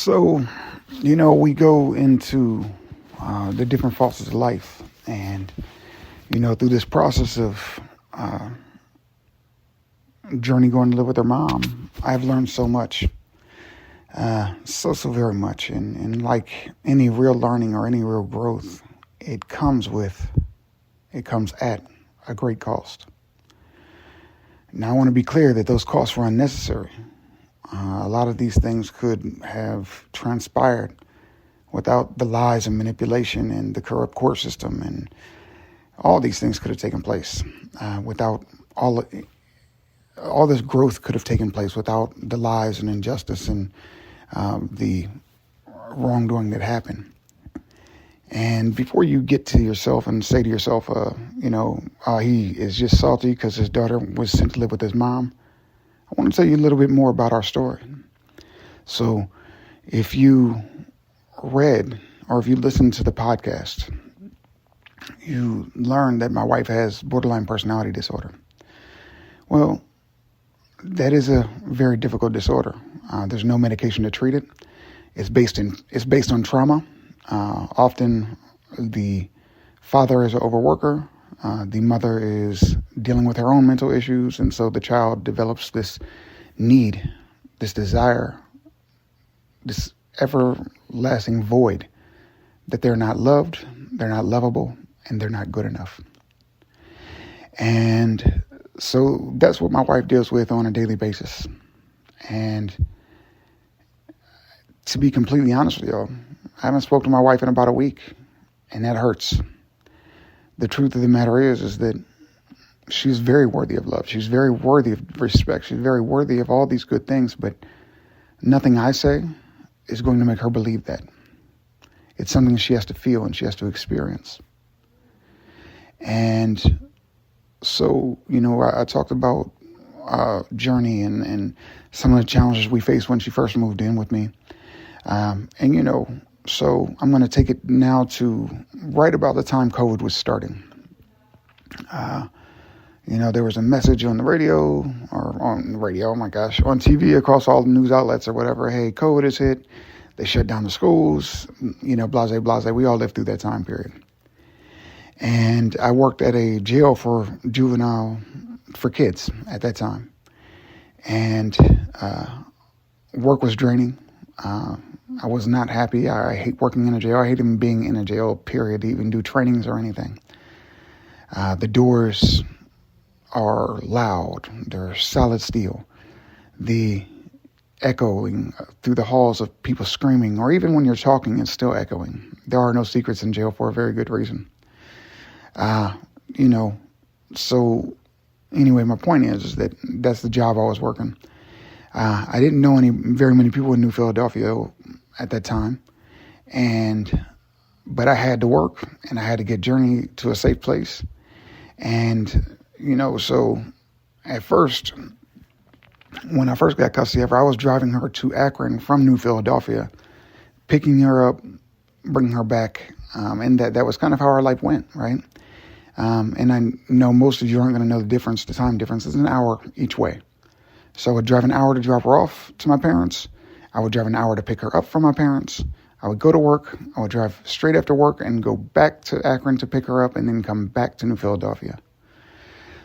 So, we go into the different facets of life. And, through this process of journey going to live with her mom, I've learned so much. So very much. And like any real learning or any real growth, it comes at a great cost. Now, I want to be clear that those costs were unnecessary. A lot of these things could have transpired without the lies and manipulation and the corrupt court system, and all these things could have taken place without all this growth could have taken place without the lies and injustice and the wrongdoing that happened. And before you get to yourself and say to yourself, he is just salty because his daughter was sent to live with his mom, I want to tell you a little bit more about our story. So if you read or if you listened to the podcast, you learned that my wife has borderline personality disorder. Well, that is a very difficult disorder. There's no medication to treat it. It's based on trauma. Often the father is an overworker. The mother is dealing with her own mental issues. And so the child develops this need, this desire, this everlasting void that they're not loved, they're not lovable, and they're not good enough. And so that's what my wife deals with on a daily basis. And to be completely honest with y'all, I haven't spoken to my wife in about a week, and that hurts. The truth of the matter is that she's very worthy of love. She's very worthy of respect. She's very worthy of all these good things, but nothing I say is going to make her believe that. It's something she has to feel and she has to experience. And so, I talked about journey and some of the challenges we faced when she first moved in with me. So I'm going to take it now to right about the time COVID was starting. There was a message on the radio on TV across all the news outlets or whatever. Hey, COVID has hit. They shut down the schools, blase, blase. We all lived through that time period. And I worked at a jail for kids at that time. And work was draining. I was not happy. I hate working in a jail. I hate even being in a jail, period, to even do trainings or anything. The doors are loud. They're solid steel. The echoing through the halls of people screaming, or even when you're talking, it's still echoing. There are no secrets in jail for a very good reason. So anyway, my point is that that's the job I was working. I didn't know very many people in New Philadelphia at that time. But I had to work and I had to get Journey to a safe place. And, so at first, when I first got custody of her, I was driving her to Akron from New Philadelphia, picking her up, bringing her back. And that was kind of how our life went, right? And I know most of you aren't going to know the time difference is an hour each way. So I would drive an hour to drop her off to my parents. I would drive an hour to pick her up from my parents. I would go to work. I would drive straight after work and go back to Akron to pick her up and then come back to New Philadelphia.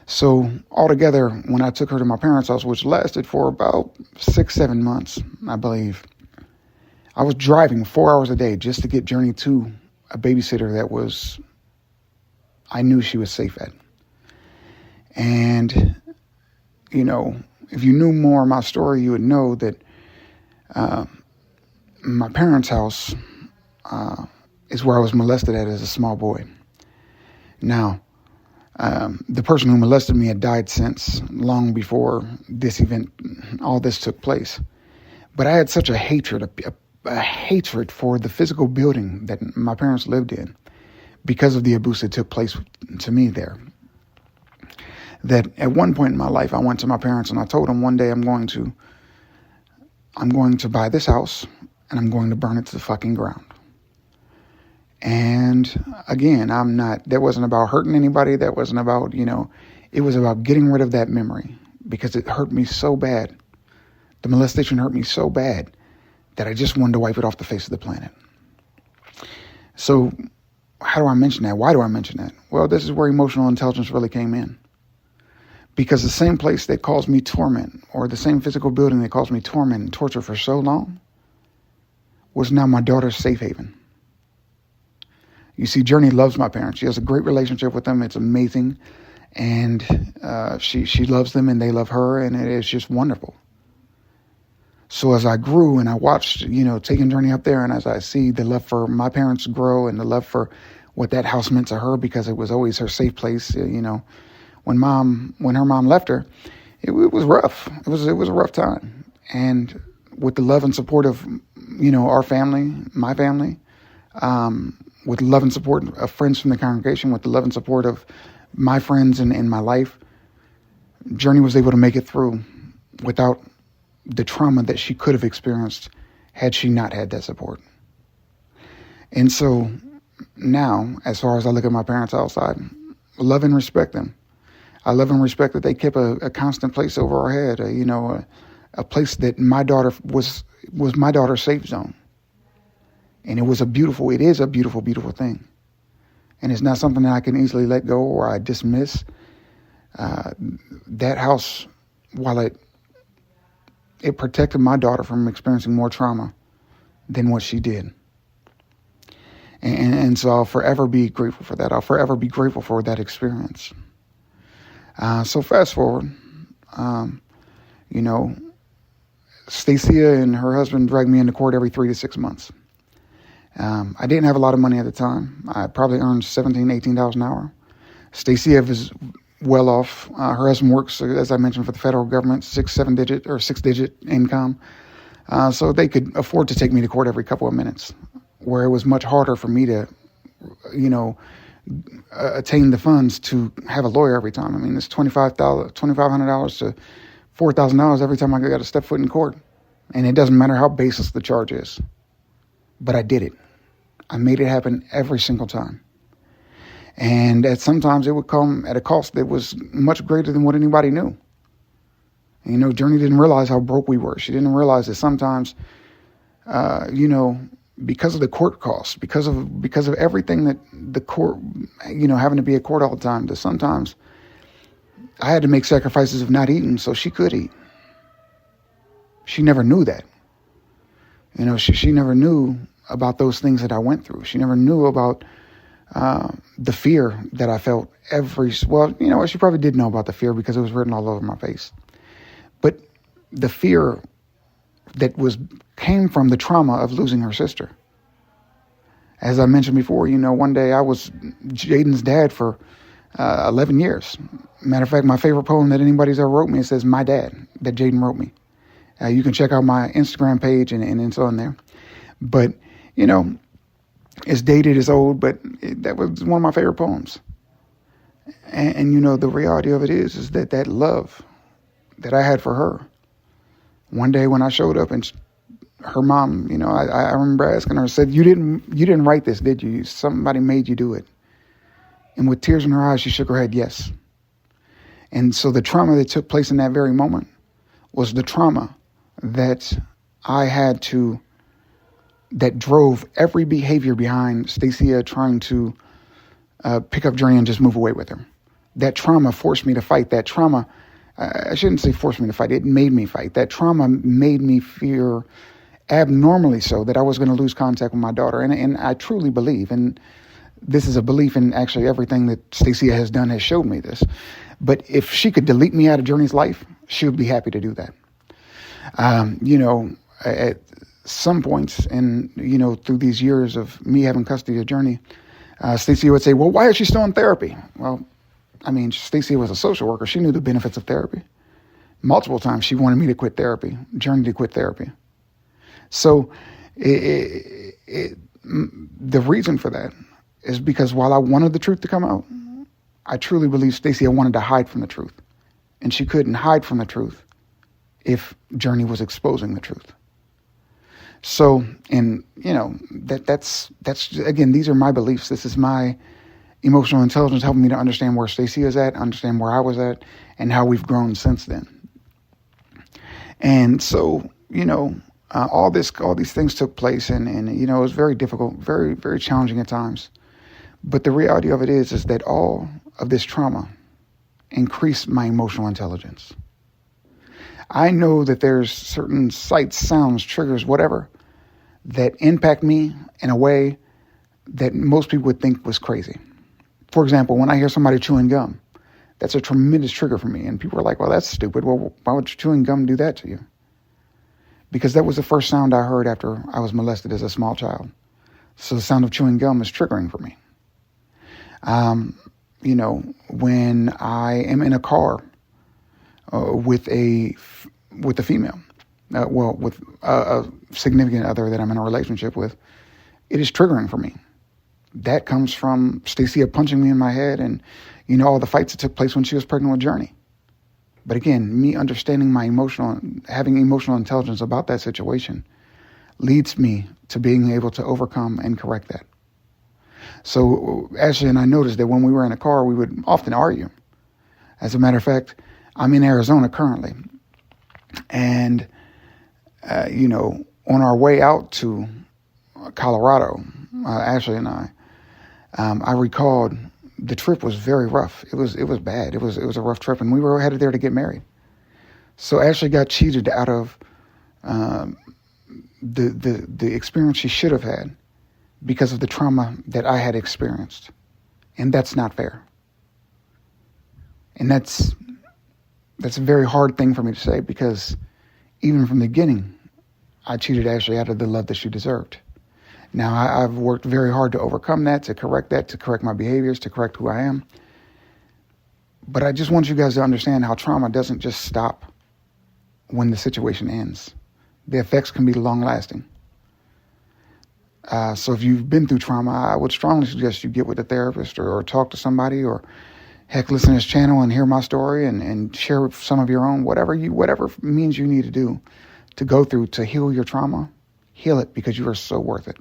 So altogether, when I took her to my parents' house, which lasted for about 6-7 months, I believe, I was driving 4 hours a day just to get Journey to a babysitter that I knew she was safe at. And, if you knew more of my story, you would know that my parents' house is where I was molested at as a small boy. Now, the person who molested me had died since, long before this event, all this took place. But I had such a hatred for the physical building that my parents lived in because of the abuse that took place to me there. That at one point in my life, I went to my parents and I told them one day I'm going to buy this house and I'm going to burn it to the fucking ground. And again, that wasn't about hurting anybody. That wasn't about, it was about getting rid of that memory because it hurt me so bad. The molestation hurt me so bad that I just wanted to wipe it off the face of the planet. So how do I mention that? Why do I mention that? Well, this is where emotional intelligence really came in. Because the same place that caused me torment, or the same physical building that caused me torment and torture for so long, was now my daughter's safe haven. You see, Journey loves my parents. She has a great relationship with them. It's amazing. And she loves them and they love her, and it is just wonderful. So as I grew and I watched, taking Journey up there, and as I see the love for my parents grow and the love for what that house meant to her, because it was always her safe place, when her mom left her, it was rough. It was a rough time. And with the love and support of, our family, my family, with the love and support of friends from the congregation, with the love and support of my friends in my life, Journey was able to make it through without the trauma that she could have experienced had she not had that support. And so now, as far as I look at my parents outside, I love and respect them. I love and respect that they kept a constant place over our head, a place that my daughter was my daughter's safe zone. And it is a beautiful, beautiful thing. And it's not something that I can easily let go or I dismiss. That house, while it protected my daughter from experiencing more trauma than what she did. And so I'll forever be grateful for that. I'll forever be grateful for that experience. So fast forward, Stacia and her husband dragged me into court every 3 to 6 months. I didn't have a lot of money at the time. I probably earned $17, $18 an hour. Stacia was well off. Her husband works, as I mentioned, for the federal government, 6-digit income. So they could afford to take me to court every couple of minutes, where it was much harder for me to, attain the funds to have a lawyer every time. I mean, it's $2,500 to $4,000 every time I got to step foot in court. And it doesn't matter how baseless the charge is. But I did it. I made it happen every single time. And sometimes it would come at a cost that was much greater than what anybody knew. Journey didn't realize how broke we were. She didn't realize that sometimes, because of the court costs, because of everything that the court, having to be at court all the time, that sometimes I had to make sacrifices of not eating so she could eat. She never knew that. She never knew about those things that I went through. She never knew about the fear that I felt she probably did know about the fear because it was written all over my face. But the fear that came from the trauma of losing her sister. As I mentioned before, one day I was Jaden's dad for 11 years. Matter of fact, my favorite poem that anybody's ever wrote me, it says "My Dad," that Jaden wrote me. You can check out my Instagram page and it's on there. But, it's dated, it's old, but that was one of my favorite poems. And the reality of it is that love that I had for her, one day when I showed up and her mom, I remember asking her, said, you didn't write this, did you? Somebody made you do it. And with tears in her eyes, she shook her head, yes. And so the trauma that took place in that very moment was the trauma that that drove every behavior behind Stacia trying to pick up Journey and just move away with her. That trauma forced me to fight. That trauma, I shouldn't say forced me to fight, it made me fight. That trauma made me fear abnormally so that I was going to lose contact with my daughter. And I truly believe, and this is a belief in actually everything that Stacia has done has showed me this. But if she could delete me out of Journey's life, she would be happy to do that. At some points and, through these years of me having custody of Journey, Stacia would say, well, why is she still in therapy? Well, Stacia was a social worker. She knew the benefits of therapy. Multiple times she wanted me to quit therapy, Journey to quit therapy. So the reason for that is because while I wanted the truth to come out, I truly believe Stacia wanted to hide from the truth. And she couldn't hide from the truth if Journey was exposing the truth. So, and that's again, these are my beliefs. This is my emotional intelligence helping me to understand where Stacia is at, understand where I was at, and how we've grown since then. And so, all these things took place, and it was very difficult, very, very challenging at times. But the reality of it is that all of this trauma increased my emotional intelligence. I know that there's certain sights, sounds, triggers, whatever, that impact me in a way that most people would think was crazy. For example, when I hear somebody chewing gum, that's a tremendous trigger for me. And people are like, well, that's stupid. Well, why would chewing gum do that to you? Because that was the first sound I heard after I was molested as a small child. So the sound of chewing gum is triggering for me. When I am in a car with a female, with a significant other that I'm in a relationship with, it is triggering for me. That comes from Stacia punching me in my head and, all the fights that took place when she was pregnant with Journey. But again, me understanding having emotional intelligence about that situation leads me to being able to overcome and correct that. So Ashley and I noticed that when we were in a car, we would often argue. As a matter of fact, I'm in Arizona currently. And, on our way out to Colorado, Ashley and I recalled the trip was very rough. It was bad. It was a rough trip, and we were headed there to get married. So Ashley got cheated out of the experience she should have had because of the trauma that I had experienced, and that's not fair. And that's a very hard thing for me to say, because even from the beginning, I cheated Ashley out of the love that she deserved. Now, I've worked very hard to overcome that, to correct my behaviors, to correct who I am. But I just want you guys to understand how trauma doesn't just stop when the situation ends. The effects can be long-lasting. So if you've been through trauma, I would strongly suggest you get with a therapist or talk to somebody, or heck, listen to this channel and hear my story and share some of your own, whatever means you need to do to go through to heal your trauma. Heal it, because you are so worth it.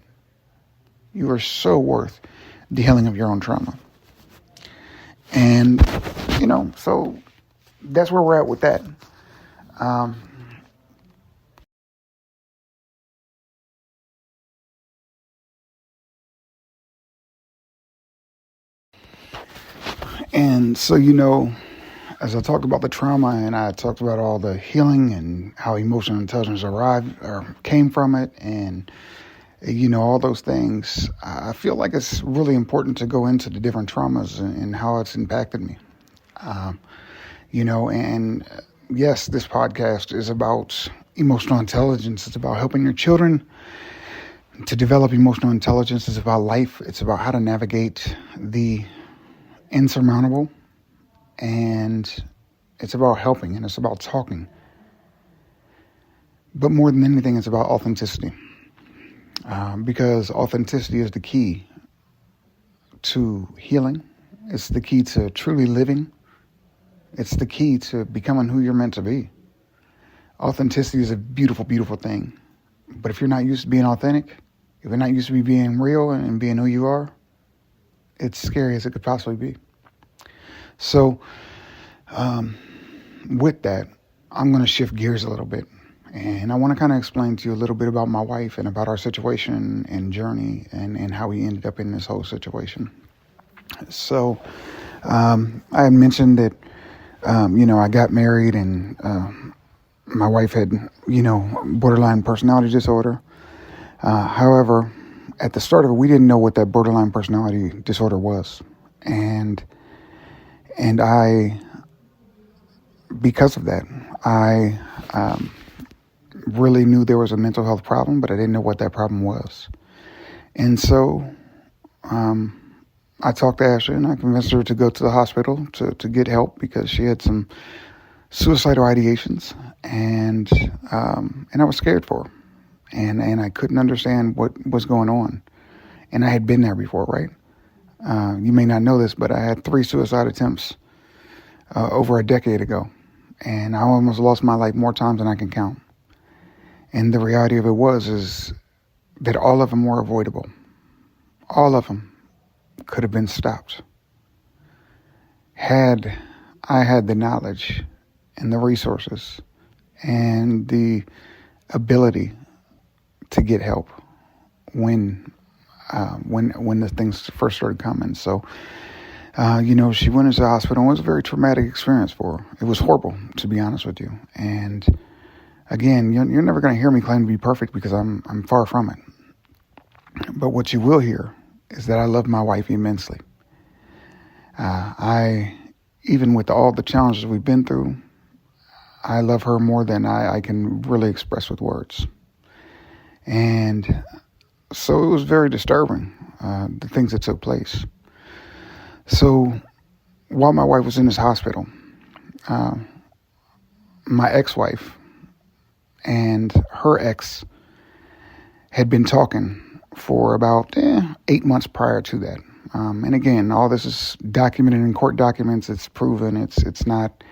You are so worth the healing of your own trauma. And, so that's where we're at with that. And so, as I talked about the trauma and I talked about all the healing and how emotional intelligence came from it, and all those things, I feel like it's really important to go into the different traumas and how it's impacted me. And yes, this podcast is about emotional intelligence. It's about helping your children to develop emotional intelligence. It's about life. It's about how to navigate the insurmountable. And it's about helping, and it's about talking. But more than anything, it's about authenticity. Because authenticity is the key to healing. It's the key to truly living. It's the key to becoming who you're meant to be. Authenticity is a beautiful, beautiful thing. But if you're not used to being authentic, if you're not used to being real and being who you are, it's scary as it could possibly be. So, with that, I'm going to shift gears a little bit. And I want to kind of explain to you a little bit about my wife and about our situation and journey and how we ended up in this whole situation. So, I had mentioned that, I got married, and my wife had, borderline personality disorder. However, at the start of it, we didn't know what that borderline personality disorder was. And because of that, I really knew there was a mental health problem, but I didn't know what that problem was. And so I talked to Ashley, and I convinced her to go to the hospital to get help, because she had some suicidal ideations, and I was scared for her, and I couldn't understand what was going on. And I had been there before, right? You may not know this, but I had 3 suicide attempts over a decade ago, and I almost lost my life more times than I can count. And the reality of it is that all of them were avoidable. All of them could have been stopped had I had the knowledge and the resources and the ability to get help when the things first started coming. So, she went into the hospital. It was a very traumatic experience for her. It was horrible, to be honest with you. And again, you're never going to hear me claim to be perfect because I'm far from it. But what you will hear is that I love my wife immensely. Even with all the challenges we've been through, I love her more than I can really express with words. And so it was very disturbing, the things that took place. So while my wife was in this hospital, my ex-wife and her ex had been talking for about 8 months prior to that. And again, all this is documented in court documents. It's proven. It's not,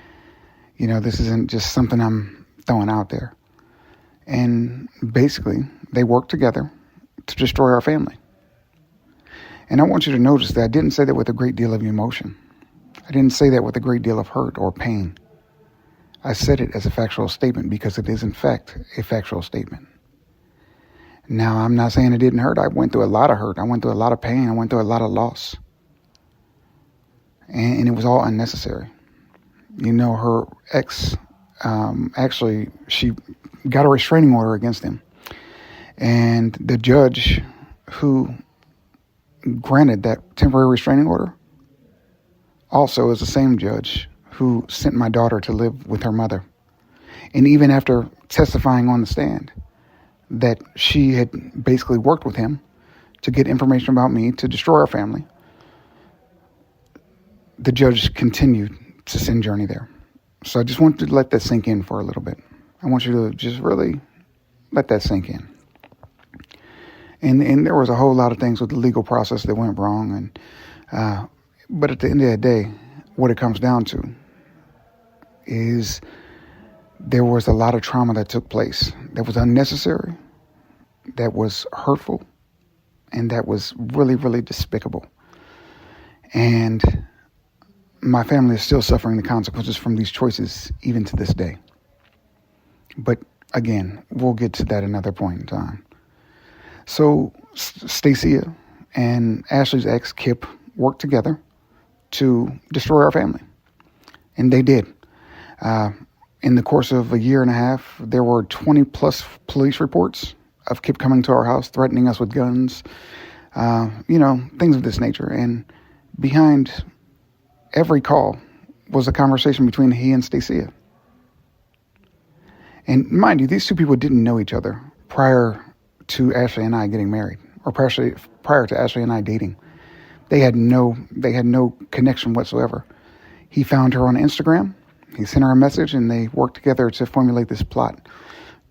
this isn't just something I'm throwing out there. And basically, they worked together to destroy our family. And I want you to notice that I didn't say that with a great deal of emotion. I didn't say that with a great deal of hurt or pain. I said it as a factual statement because it is, in fact, a factual statement. Now, I'm not saying it didn't hurt. I went through a lot of hurt. I went through a lot of pain. I went through a lot of loss. And it was all unnecessary. Her ex, actually, she got a restraining order against him. And the judge who granted that temporary restraining order also is the same judge who sent my daughter to live with her mother. And even after testifying on the stand that she had basically worked with him to get information about me to destroy our family, the judge continued to send Journey there. So I just wanted to let that sink in for a little bit. I want you to just really let that sink in. And there was a whole lot of things with the legal process that went wrong. But at the end of the day, what it comes down to is there was a lot of trauma that took place that was unnecessary, that was hurtful, and that was really, really despicable. And my family is still suffering the consequences from these choices even to this day. But again, we'll get to that another point in time. So Stacia and Ashley's ex, Kip, worked together to destroy our family. And they did. In the course of a year and a half, there were 20 plus police reports of Kip coming to our house, threatening us with guns, things of this nature. And behind every call was a conversation between he and Stacia. And mind you, these two people didn't know each other prior to Ashley and I getting married, or prior to Ashley and I dating. They had no connection whatsoever. He found her on Instagram. He sent her a message, and they worked together to formulate this plot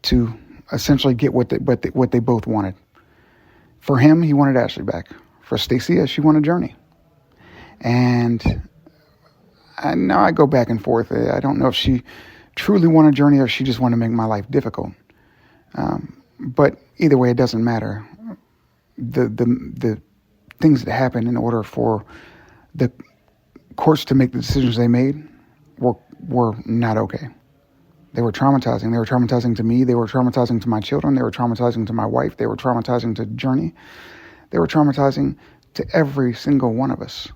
to essentially get what they both wanted. For him, he wanted Ashley back. For Stacia, she wanted Journey. And now I go back and forth. I don't know if she truly wanted Journey or if she just wanted to make my life difficult. But either way, it doesn't matter. The things that happened in order for the courts to make the decisions they made were not okay. They were traumatizing. They were traumatizing to me. They were traumatizing to my children. They were traumatizing to my wife. They were traumatizing to Journey. They were traumatizing to every single one of us.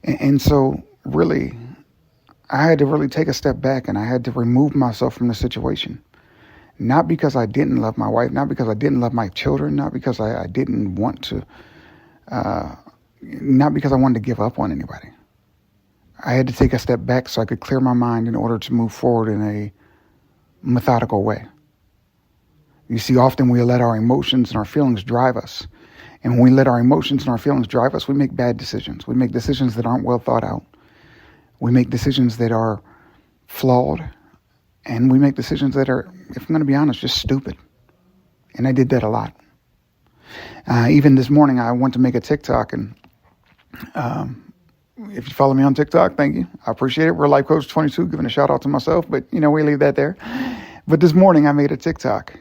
And so really, I had to really take a step back, and I had to remove myself from the situation. Not because I didn't love my wife, not because I didn't love my children, not because I didn't want to, not because I wanted to give up on anybody. I had to take a step back so I could clear my mind in order to move forward in a methodical way. You see, often we let our emotions and our feelings drive us. And when we let our emotions and our feelings drive us, we make bad decisions. We make decisions that aren't well thought out. We make decisions that are flawed. And we make decisions that are, if I'm going to be honest, just stupid. And I did that a lot. Even this morning, I went to make a TikTok, and if you follow me on TikTok, thank you. I appreciate it. We're Life Coach 22, giving a shout out to myself, but we leave that there. But this morning I made a TikTok,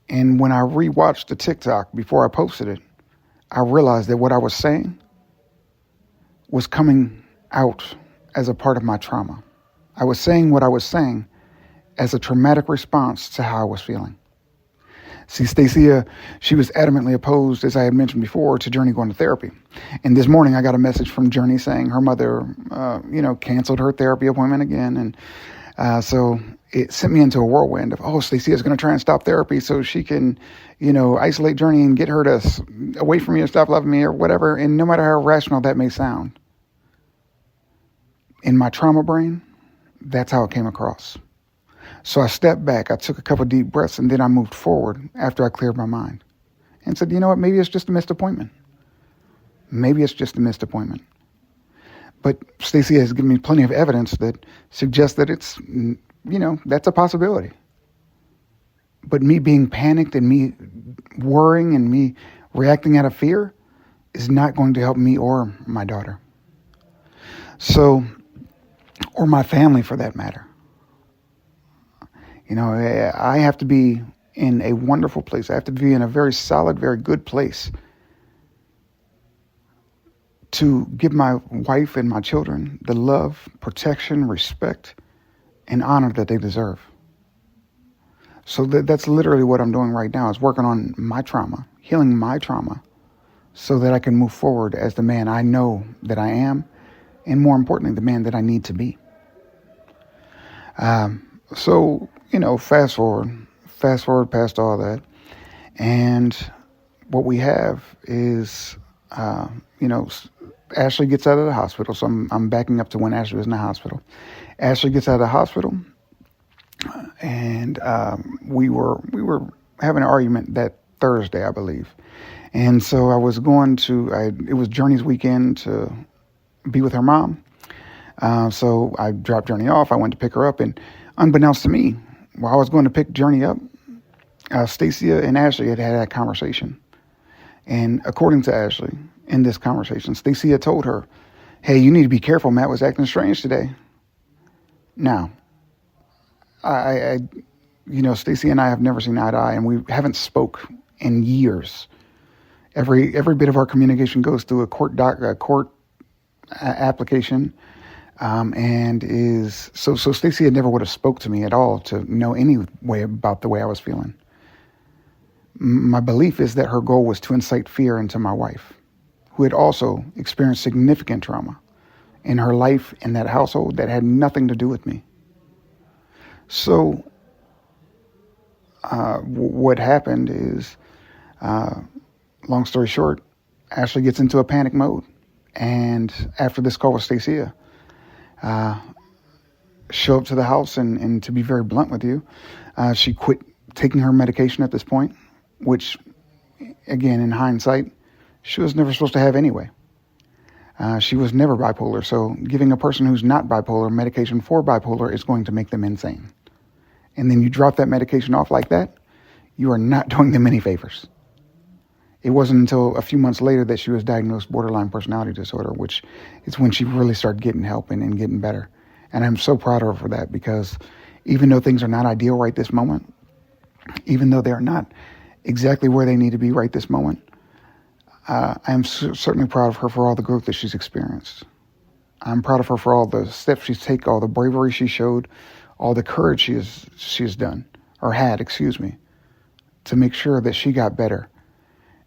and when I rewatched the TikTok before I posted it, I realized that what I was saying was coming out as a part of my trauma. I was saying what I was saying as a traumatic response to how I was feeling. See, Stacia, she was adamantly opposed, as I had mentioned before, to Journey going to therapy. And this morning I got a message from Journey saying her mother, canceled her therapy appointment again. And so it sent me into a whirlwind of, Stacia is going to try and stop therapy so she can, isolate Journey and get her to away from me or stop loving me or whatever. And no matter how rational that may sound, in my trauma brain, that's how it came across. So I stepped back, I took a couple deep breaths, and then I moved forward after I cleared my mind and said, you know what, maybe it's just a missed appointment. Maybe it's just a missed appointment. But Stacia has given me plenty of evidence that suggests that it's, that's a possibility. But me being panicked and me worrying and me reacting out of fear is not going to help me or my daughter. So, or my family for that matter. I have to be in a wonderful place. I have to be in a very solid, very good place to give my wife and my children the love, protection, respect, and honor that they deserve. So that's literally what I'm doing right now, is working on my trauma, healing my trauma, so that I can move forward as the man I know that I am, and more importantly, the man that I need to be. So, fast forward past all that. And what we have is, Ashley gets out of the hospital. So I'm backing up to when Ashley was in the hospital. Ashley gets out of the hospital, and we were having an argument that Thursday, I believe. And so I was it was Journey's weekend to be with her mom. So I dropped Journey off. I went to pick her up, and unbeknownst to me, while I was going to pick Journey up, Stacia and Ashley had a conversation. And according to Ashley, in this conversation, Stacia told her, hey, you need to be careful. Matt was acting strange today. Now, Stacia and I have never seen eye to eye, and we haven't spoke in years. Every bit of our communication goes through a court application. And so Stacia never would have spoke to me at all to know any way about the way I was feeling. My belief is that her goal was to incite fear into my wife, who had also experienced significant trauma in her life in that household that had nothing to do with me. So, what happened is, long story short, Ashley gets into a panic mode. And after this call with Stacia, show up to the house, and to be very blunt with you, she quit taking her medication at this point, which, again, in hindsight, she was never supposed to have anyway. She was never bipolar, so giving a person who's not bipolar medication for bipolar is going to make them insane. And then you drop that medication off like that, you are not doing them any favors. It wasn't until a few months later that she was diagnosed borderline personality disorder, which is when she really started getting help and getting better. And I'm so proud of her for that, because even though things are not ideal right this moment, even though they're not exactly where they need to be right this moment, I am certainly proud of her for all the growth that she's experienced. I'm proud of her for all the steps she's taken, all the bravery she showed, all the courage she has done, or had, to make sure that she got better.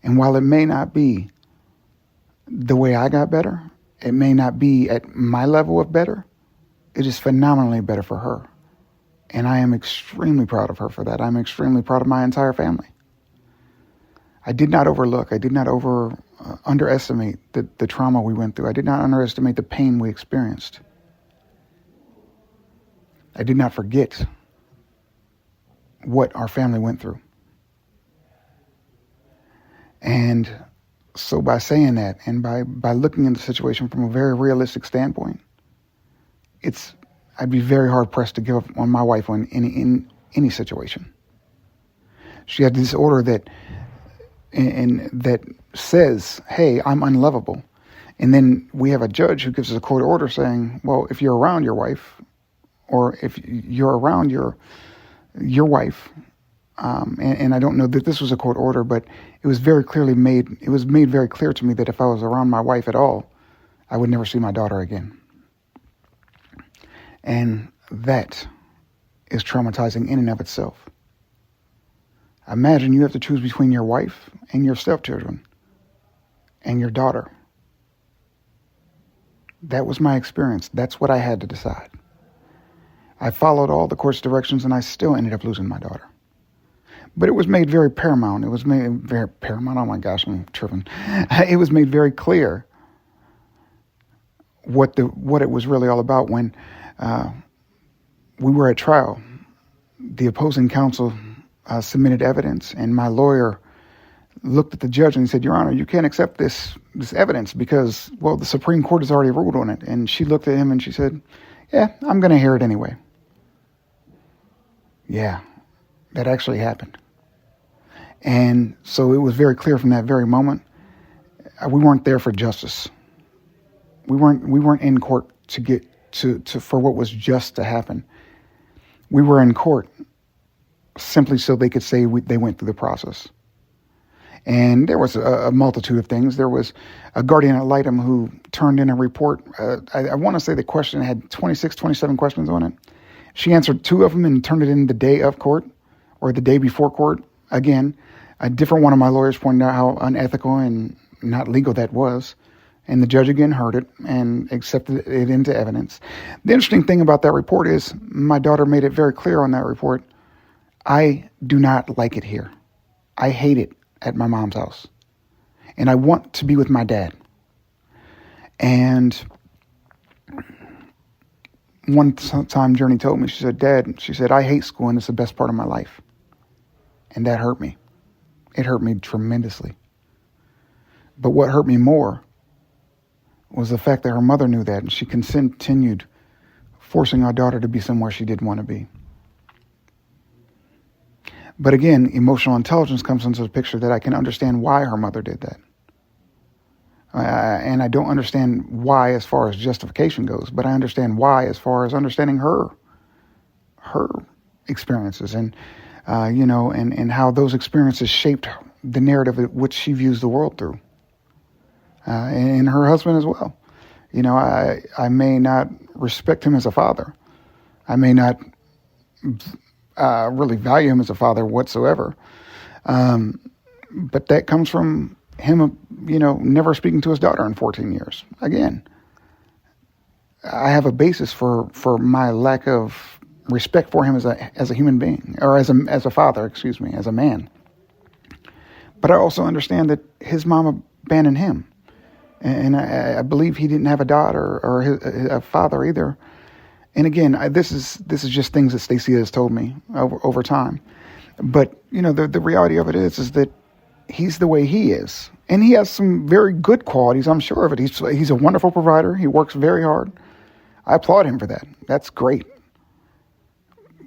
And while it may not be the way I got better, it may not be at my level of better, it is phenomenally better for her. And I am extremely proud of her for that. I'm extremely proud of my entire family. I did not underestimate the trauma we went through. I did not underestimate the pain we experienced. I did not forget what our family went through. And so by saying that, and by looking at the situation from a very realistic standpoint, I'd be very hard pressed to give up on my wife in any situation. She had this disorder that says, hey, I'm unlovable. And then we have a judge who gives us a court order saying, well, if you're around your wife, or if you're around your wife, and I don't know that this was a court order, but it was made very clear to me that if I was around my wife at all, I would never see my daughter again. And that is traumatizing in and of itself. Imagine you have to choose between your wife and your stepchildren and your daughter. That was my experience. That's what I had to decide. I followed all the court's directions, and I still ended up losing my daughter. But it was made very paramount. It was made very paramount. Oh my gosh, I'm tripping. It was made very clear what it was really all about when we were at trial. The opposing counsel submitted evidence, and my lawyer looked at the judge and he said, "Your Honor, you can't accept this evidence because, well, the Supreme Court has already ruled on it." And she looked at him and she said, "Yeah, I'm going to hear it anyway." Yeah, that actually happened. And so it was very clear from that very moment, we weren't there for justice. We weren't in court to get to for what was just to happen. We were in court simply so they could say they went through the process. And there was a multitude of things. There was a guardian ad litem who turned in a report. I want to say the question had 26, 27 questions on it. She answered 2 of them and turned it in the day of court or the day before court. Again, a different one of my lawyers pointed out how unethical and not legal that was. And the judge again heard it and accepted it into evidence. The interesting thing about that report is my daughter made it very clear on that report, I do not like it here. I hate it at my mom's house. And I want to be with my dad. And one time Journey told me, she said, "Dad," she said, "I hate school and it's the best part of my life." And that hurt me. It hurt me tremendously. But what hurt me more was the fact that her mother knew that and she continued forcing our daughter to be somewhere she didn't want to be. But again, emotional intelligence comes into the picture that I can understand why her mother did that. And I don't understand why as far as justification goes, but I understand why as far as understanding her experiences and, and how those experiences shaped the narrative at which she views the world through. And her husband as well. I may not respect him as a father. I may not really value him as a father whatsoever. But that comes from him, never speaking to his daughter in 14 years. Again, I have a basis for my lack of respect for him as a human being, or as a father, as a man. But I also understand that his mom abandoned him. And I believe he didn't have a daughter or a father either. And again, this is just things that Stacey has told me over time. But, the reality of it is that he's the way he is. And he has some very good qualities, I'm sure of it. He's a wonderful provider. He works very hard. I applaud him for that. That's great.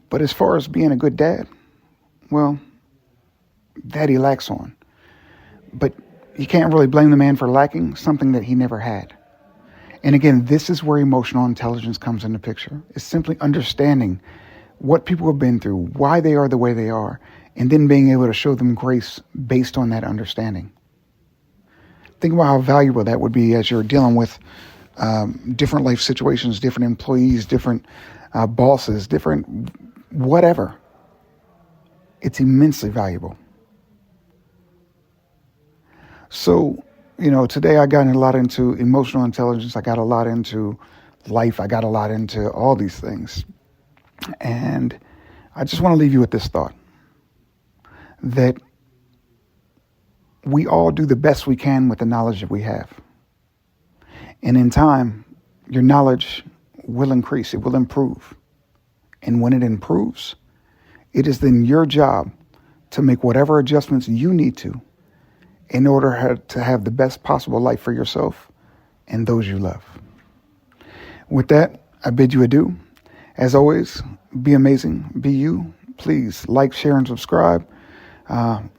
But as far as being a good dad, well, that he lacks on. But you can't really blame the man for lacking something that he never had. And again, this is where emotional intelligence comes into picture. It's simply understanding what people have been through, why they are the way they are, and then being able to show them grace based on that understanding. Think about how valuable that would be as you're dealing with different life situations, different employees, different bosses, different whatever. It's immensely valuable. So, today I got a lot into emotional intelligence. I got a lot into life. I got a lot into all these things. And I just want to leave you with this thought that we all do the best we can with the knowledge that we have. And in time, your knowledge will increase. It will improve. And when it improves, it is then your job to make whatever adjustments you need to in order to have the best possible life for yourself and those you love. With that, I bid you adieu. As always, be amazing, be you. Please like, share, and subscribe.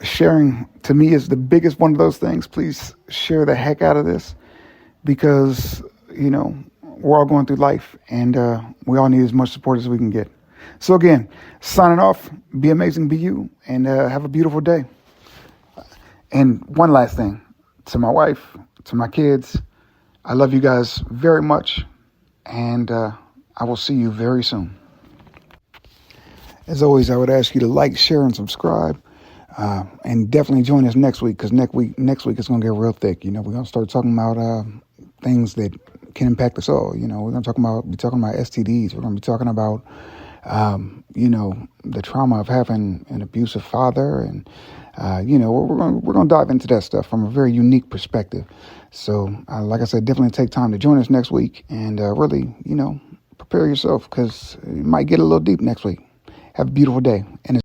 Sharing to me is the biggest one of those things. Please share the heck out of this because, we're all going through life and we all need as much support as we can get. So again, signing off, be amazing, be you, and have a beautiful day. And one last thing, to my wife, to my kids, I love you guys very much, and I will see you very soon. As always, I would ask you to like, share, and subscribe. And definitely join us next week, because next week it's going to get real thick. We're going to start talking about things that can impact us all. We're going to be talking about STDs. We're going to be talking about, the trauma of having an abusive father, and we're going to dive into that stuff from a very unique perspective. So, like I said, definitely take time to join us next week, and really, prepare yourself, because it might get a little deep next week. Have a beautiful day. And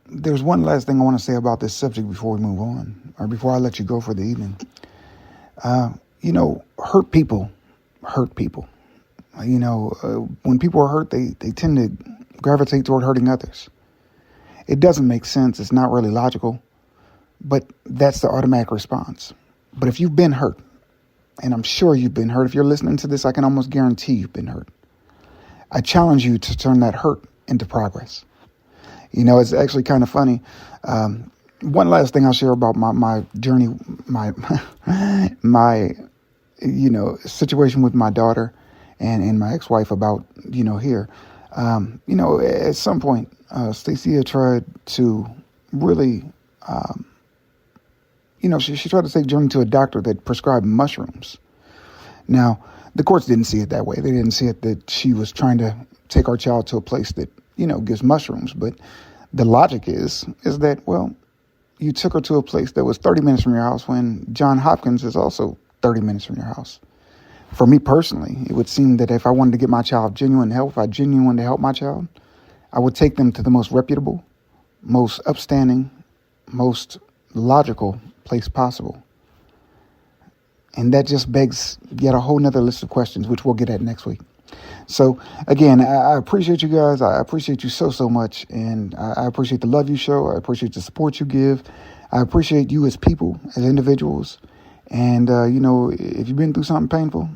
there's one last thing I want to say about this subject before we move on, or before I let you go for the evening. Hurt people hurt people. When people are hurt, they tend to gravitate toward hurting others. It doesn't make sense. It's not really logical, but that's the automatic response. But if you've been hurt, and I'm sure you've been hurt, if you're listening to this, I can almost guarantee you've been hurt. I challenge you to turn that hurt into progress. It's actually kind of funny. One last thing I'll share about my journey, my situation with my daughter and my ex-wife about, here. At some point, Stacia tried to really, she tried to take Journey to a doctor that prescribed mushrooms. Now, the courts didn't see it that way. They didn't see it that she was trying to take our child to a place that, gives mushrooms. But the logic is that, well, you took her to a place that was 30 minutes from your house when John Hopkins is also 30 minutes from your house. For me personally, it would seem that if I wanted to get my child genuine help, if I genuinely wanted to help my child, I would take them to the most reputable, most upstanding, most logical place possible. And that just begs yet a whole nother list of questions, which we'll get at next week. So, again, I appreciate you guys. I appreciate you so much. And I appreciate the love you show. I appreciate the support you give. I appreciate you as people, as individuals. And, if you've been through something painful,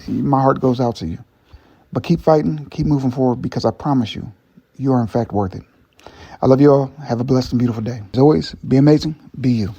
my heart goes out to you. But keep fighting, keep moving forward, because I promise you, you are in fact worth it. I love you all. Have a blessed and beautiful day. As always, be amazing, be you.